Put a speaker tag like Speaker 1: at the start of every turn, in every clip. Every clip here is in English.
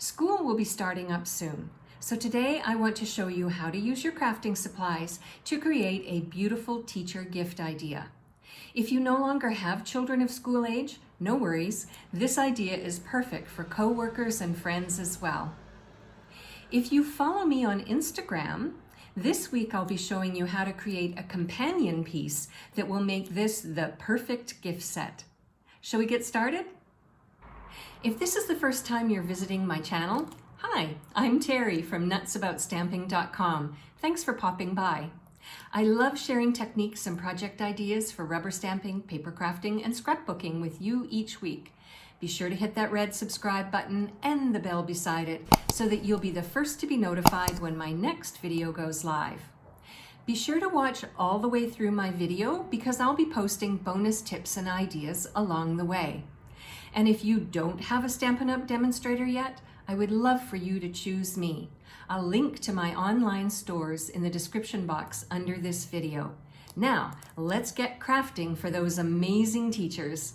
Speaker 1: School will be starting up soon, so today I want to show you how to use your crafting supplies to create a beautiful teacher gift idea. If you no longer have children of school age, no worries, this idea is perfect for coworkers and friends as well. If you follow me on Instagram, this week I'll be showing you how to create a companion piece that will make this the perfect gift set. Shall we get started? If this is the first time you're visiting my channel, hi, I'm Terri from nutsaboutstamping.com. Thanks for popping by. I love sharing techniques and project ideas for rubber stamping, paper crafting, and scrapbooking with you each week. Be sure to hit that red subscribe button and the bell beside it so that you'll be the first to be notified when my next video goes live. Be sure to watch all the way through my video because I'll be posting bonus tips and ideas along the way. And if you don't have a Stampin' Up! Demonstrator yet, I would love for you to choose me. I'll link to my online stores in the description box under this video. Now, let's get crafting for those amazing teachers.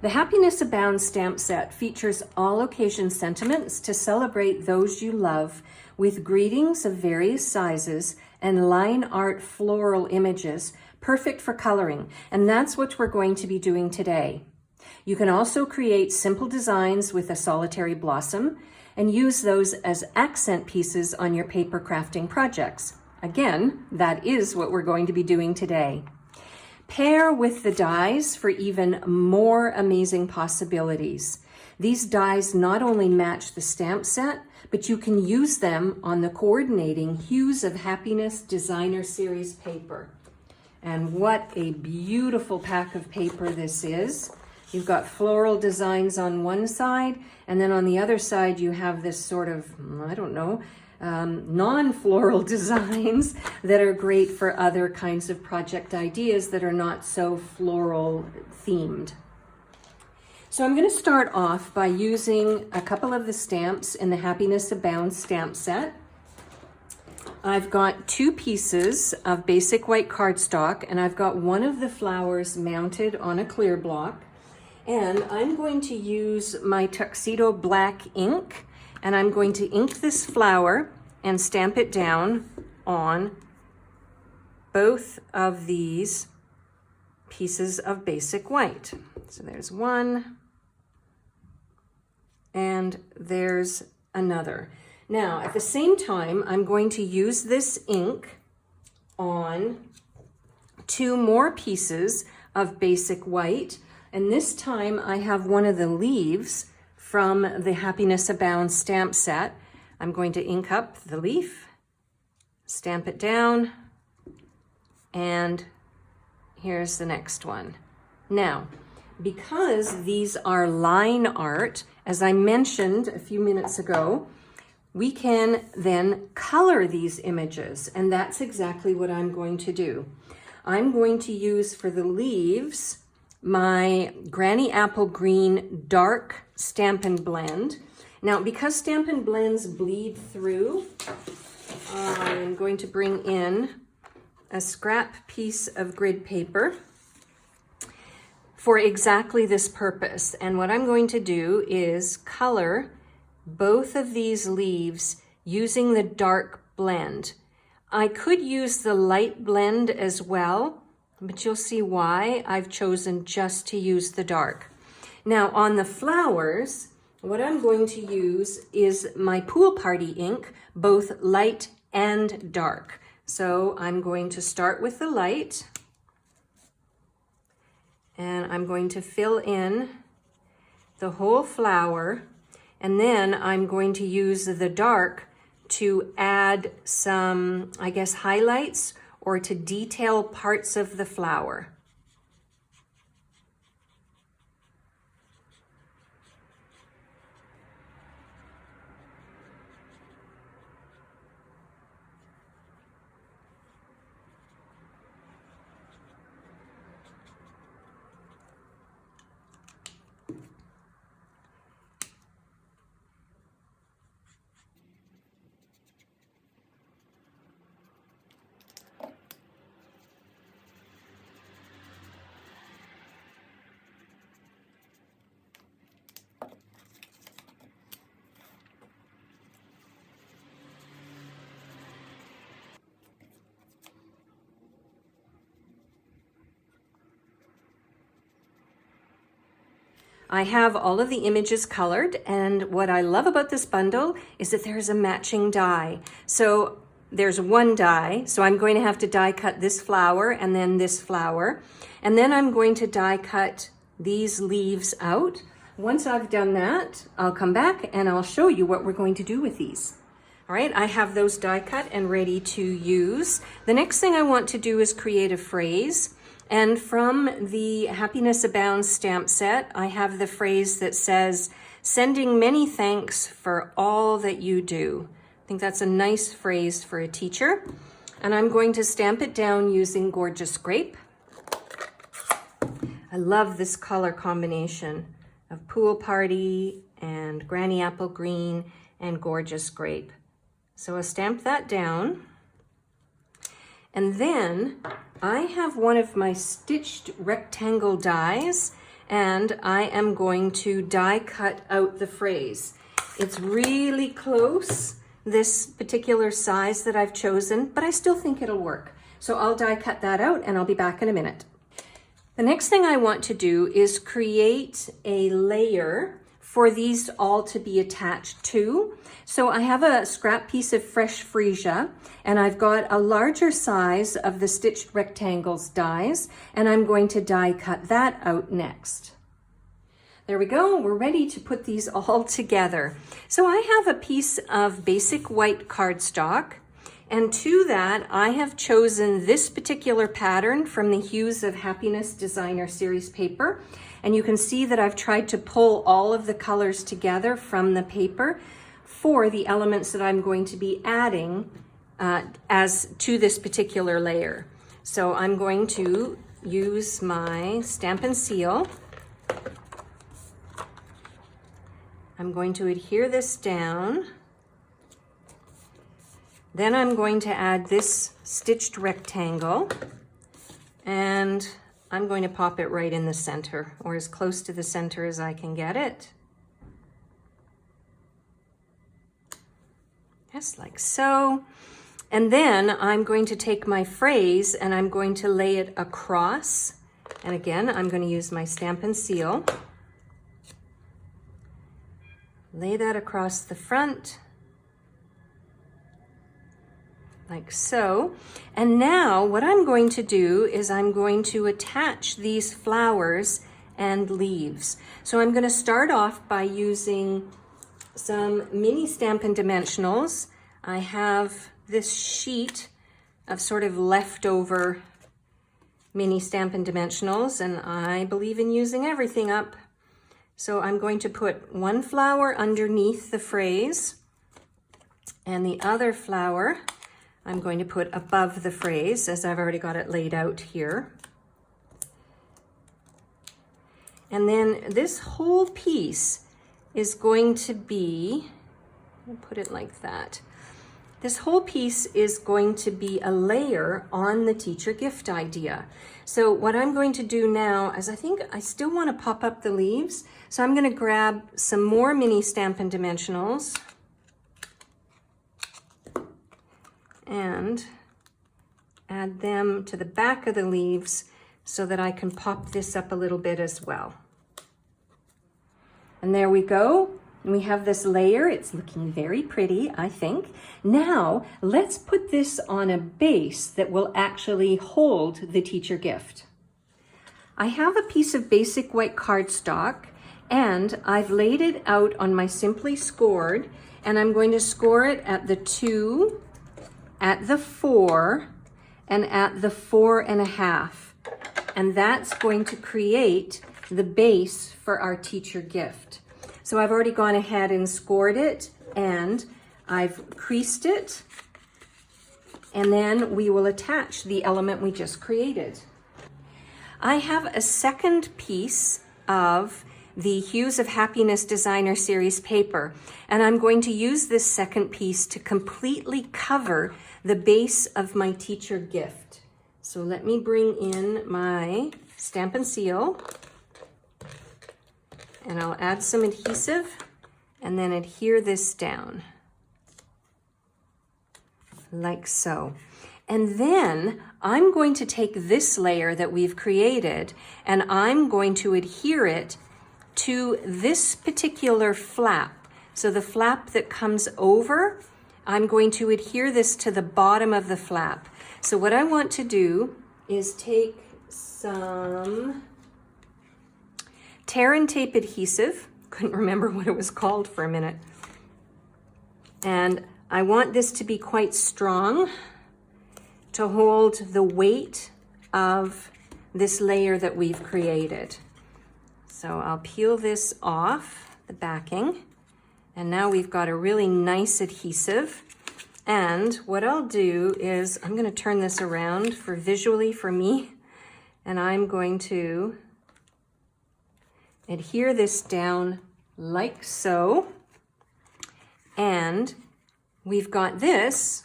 Speaker 1: The Happiness Abounds stamp set features all occasion sentiments to celebrate those you love with greetings of various sizes and line art floral images, perfect for coloring. And that's what we're going to be doing today. You can also create simple designs with a solitary blossom and use those as accent pieces on your paper crafting projects. Again, that is what we're going to be doing today. Pair with the dies for even more amazing possibilities. These dies not only match the stamp set, but you can use them on the coordinating Hues of Happiness Designer Series paper. And what a beautiful pack of paper this is. You've got floral designs on one side, and then on the other side you have this sort of, I don't know, non-floral designs that are great for other kinds of project ideas that are not so floral themed. So I'm going to start off by using a couple of the stamps in the Happiness Abounds stamp set. I've got two pieces of basic white cardstock, and I've got one of the flowers mounted on a clear block. And I'm going to use my Tuxedo black ink, and I'm going to ink this flower and stamp it down on both of these pieces of basic white. So there's one, and there's another. Now, at the same time, I'm going to use this ink on two more pieces of basic white. And this time I have one of the leaves from the Happiness Abounds stamp set. I'm going to ink up the leaf, stamp it down, and here's the next one. Now, because these are line art, as I mentioned a few minutes ago, we can then color these images, and that's exactly what I'm going to do. I'm going to use for the leaves my Granny Apple Green Dark Stampin' Blend. Now, because Stampin' Blends bleed through, I'm going to bring in a scrap piece of grid paper for exactly this purpose. And what I'm going to do is color both of these leaves using the dark blend. I could use the light blend as well, but you'll see why I've chosen just to use the dark. Now on the flowers, what I'm going to use is my Pool Party ink, both light and dark. So I'm going to start with the light, and I'm going to fill in the whole flower, and then I'm going to use the dark to add some, I guess, highlights or to detail parts of the flower. I have all of the images colored, and what I love about this bundle is that there's a matching die. So there's one die, so I'm going to have to die cut this flower and then this flower, and then I'm going to die cut these leaves out. Once I've done that, I'll come back and I'll show you what we're going to do with these. All right, I have those die cut and ready to use. The next thing I want to do is create a phrase. And from the Happiness Abounds stamp set, I have the phrase that says, "Sending many thanks for all that you do." I think that's a nice phrase for a teacher. And I'm going to stamp it down using Gorgeous Grape. I love this color combination of Pool Party and Granny Apple Green and Gorgeous Grape. So I'll stamp that down. And then I have one of my stitched rectangle dies, and I am going to die cut out the phrase. It's really close, this particular size that I've chosen, but I still think it'll work. So I'll die cut that out and I'll be back in a minute. The next thing I want to do is create a layer for these all to be attached to. So I have a scrap piece of Fresh Freesia, and I've got a larger size of the stitched rectangles dies, and I'm going to die cut that out next. There we go, we're ready to put these all together. So I have a piece of basic white cardstock, and to that I have chosen this particular pattern from the Hues of Happiness Designer Series paper. And you can see that I've tried to pull all of the colors together from the paper for the elements that I'm going to be adding as to this particular layer. So I'm going to use my Stampin' Seal. I'm going to adhere this down. Then I'm going to add this stitched rectangle, and I'm going to pop it right in the center, or as close to the center as I can get it. Just like so. And then I'm going to take my phrase and I'm going to lay it across. And again, I'm going to use my Stampin' Seal. Lay that across the front, like so. And now what I'm going to do is I'm going to attach these flowers and leaves. So I'm going to start off by using some mini Stampin Dimensionals. I have this sheet of sort of leftover mini Stampin Dimensionals, and I believe in using everything up. So I'm going to put one flower underneath the phrase, and the other flower I'm going to put above the phrase, as I've already got it laid out here. And then this whole piece is going to be, I'll put it like that. This whole piece is going to be a layer on the teacher gift idea. So what I'm going to do now is I think I still want to pop up the leaves. So I'm going to grab some more mini Stampin' Dimensionals and add them to the back of the leaves so that I can pop this up a little bit as well. And there we go. We have this layer. It's looking very pretty, I think. Now, let's put this on a base that will actually hold the teacher gift. I have a piece of basic white cardstock, and I've laid it out on my Simply Scored, and I'm going to score it at the 2, at the 4, and at the 4.5. And that's going to create the base for our teacher gift. So I've already gone ahead and scored it, and I've creased it, and then we will attach the element we just created. I have a second piece of the Hues of Happiness Designer Series paper, and I'm going to use this second piece to completely cover the base of my teacher gift. So let me bring in my Stampin' Seal, and I'll add some adhesive and then adhere this down like so. And then I'm going to take this layer that we've created and I'm going to adhere it to this particular flap. So the flap that comes over, I'm going to adhere this to the bottom of the flap. So what I want to do is take some tear and tape adhesive. Couldn't remember what it was called for a minute. And I want this to be quite strong to hold the weight of this layer that we've created. So I'll peel this off the backing, and now we've got a really nice adhesive. And what I'll do is I'm going to turn this around for visually for me, and I'm going to adhere this down like so. And we've got this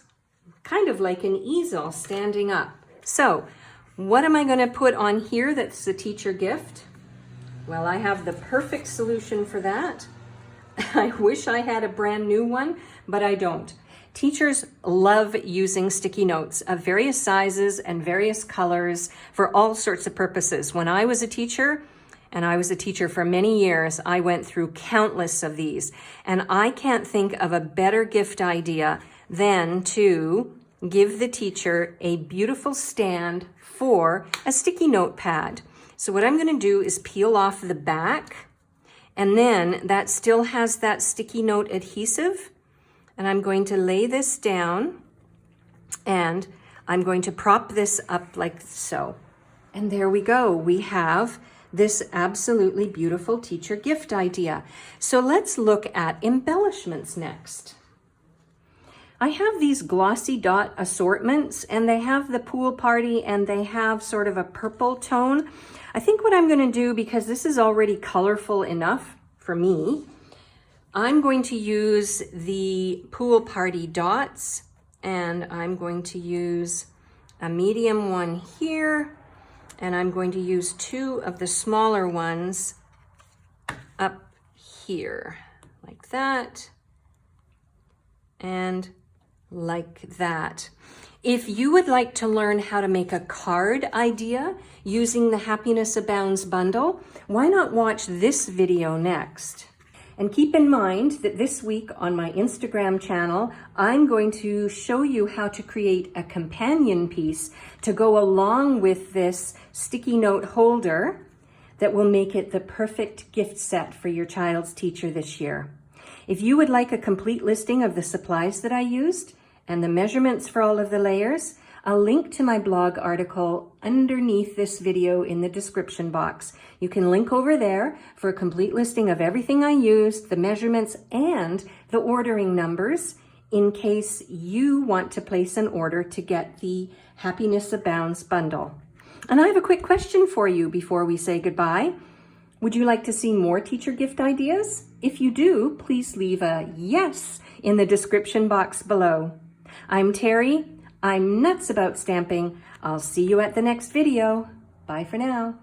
Speaker 1: kind of like an easel standing up. So what am I going to put on here that's the teacher gift? Well, I have the perfect solution for that. I wish I had a brand new one, but I don't. Teachers love using sticky notes of various sizes and various colors for all sorts of purposes. When I was a teacher, and I was a teacher for many years, I went through countless of these. And I can't think of a better gift idea than to give the teacher a beautiful stand for a sticky note pad. So what I'm going to do is peel off the back, and then that still has that sticky note adhesive. And I'm going to lay this down, and I'm going to prop this up like so. And there we go. We have this absolutely beautiful teacher gift idea. So let's look at embellishments next. I have these glossy dot assortments, and they have the pool party, and they have sort of a purple tone. I think what I'm going to do, because this is already colorful enough for me, I'm going to use the pool party dots, and I'm going to use a medium one here, and I'm going to use 2 of the smaller ones up here, like that, and like that. If you would like to learn how to make a card idea using the Happiness Abounds bundle, why not watch this video next? And keep in mind that this week on my Instagram channel, I'm going to show you how to create a companion piece to go along with this sticky note holder that will make it the perfect gift set for your child's teacher this year. If you would like a complete listing of the supplies that I used and the measurements for all of the layers, I'll link to my blog article underneath this video in the description box. You can link over there for a complete listing of everything I used, the measurements, and the ordering numbers in case you want to place an order to get the Happiness Abounds bundle. And I have a quick question for you before we say goodbye. Would you like to see more teacher gift ideas? If you do, please leave a yes in the description box below. I'm Terri. I'm nuts about stamping. I'll see you at the next video. Bye for now.